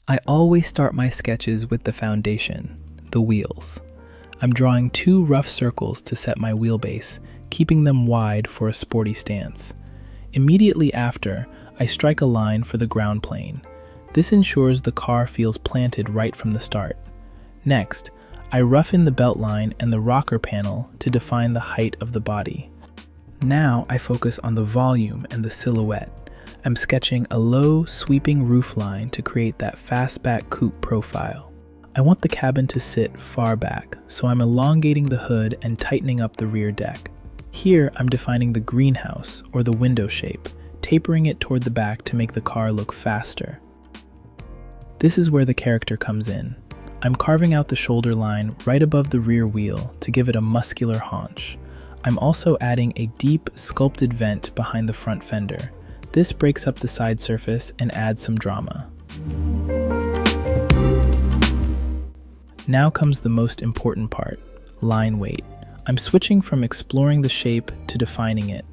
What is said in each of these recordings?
I always start my sketches with the foundation, the wheels. I'm drawing 2 rough circles to set my wheelbase, keeping them wide for a sporty stance. Immediately after, I strike a line for the ground plane. This ensures the car feels planted right from the start. Next, I roughen the belt line and the rocker panel to define the height of the body. Now I focus on the volume and the silhouette. I'm sketching a low, sweeping roofline to create that fastback coupe profile. I want the cabin to sit far back, so I'm elongating the hood and tightening up the rear deck. Here, I'm defining the greenhouse, or the window shape, tapering it toward the back to make the car look faster. This is where the character comes in. I'm carving out the shoulder line right above the rear wheel to give it a muscular haunch. I'm also adding a deep, sculpted vent behind the front fender. This breaks up the side surface and adds some drama. Now comes the most important part, line weight. I'm switching from exploring the shape to defining it.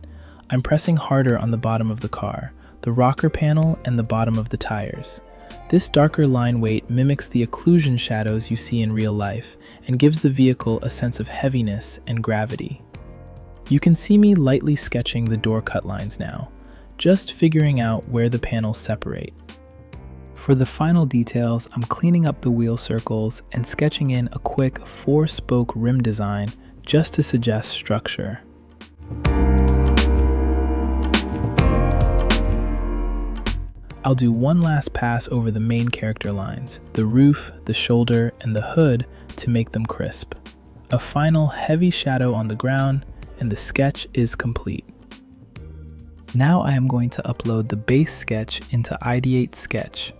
I'm pressing harder on the bottom of the car, the rocker panel, and the bottom of the tires. This darker line weight mimics the occlusion shadows you see in real life and gives the vehicle a sense of heaviness and gravity. You can see me lightly sketching the door cut lines now, just figuring out where the panels separate. For the final details, I'm cleaning up the wheel circles and sketching in a quick 4-spoke rim design just to suggest structure. I'll do one last pass over the main character lines, the roof, the shoulder, and the hood to make them crisp. A final heavy shadow on the ground, and the sketch is complete. Now I am going to upload the base sketch into Ideate Sketch.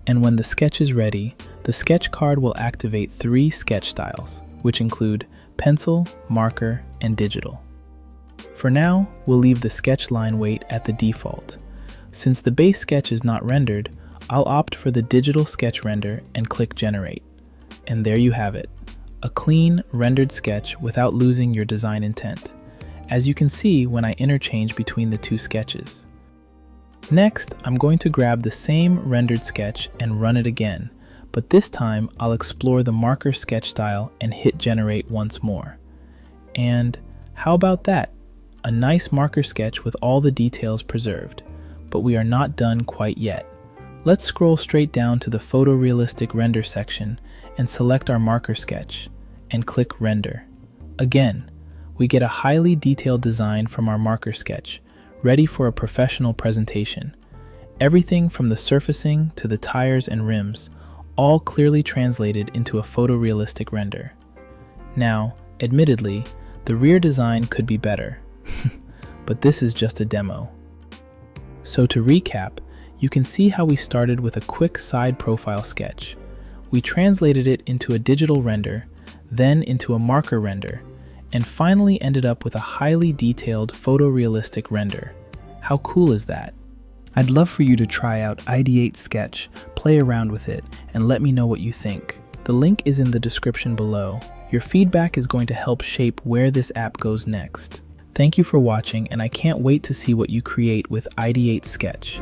And when the sketch is ready, the sketch card will activate 3 sketch styles, which include pencil, marker, and digital. For now, we'll leave the sketch line weight at the default. Since the base sketch is not rendered, I'll opt for the digital sketch render and click Generate. And there you have it, a clean, rendered sketch without losing your design intent, as you can see when I interchange between the 2 sketches. Next, I'm going to grab the same rendered sketch and run it again, but this time I'll explore the marker sketch style and hit Generate once more. And how about that? A nice marker sketch with all the details preserved. But we are not done quite yet. Let's scroll straight down to the photorealistic render section and select our marker sketch, and click Render. Again, we get a highly detailed design from our marker sketch, ready for a professional presentation. Everything from the surfacing to the tires and rims, all clearly translated into a photorealistic render. Now, admittedly, the rear design could be better, but this is just a demo. So to recap, you can see how we started with a quick side profile sketch. We translated it into a digital render, then into a marker render, and finally ended up with a highly detailed photorealistic render. How cool is that? I'd love for you to try out Ideate Sketch, play around with it, and let me know what you think. The link is in the description below. Your feedback is going to help shape where this app goes next. Thank you for watching, and I can't wait to see what you create with Ideate Sketch.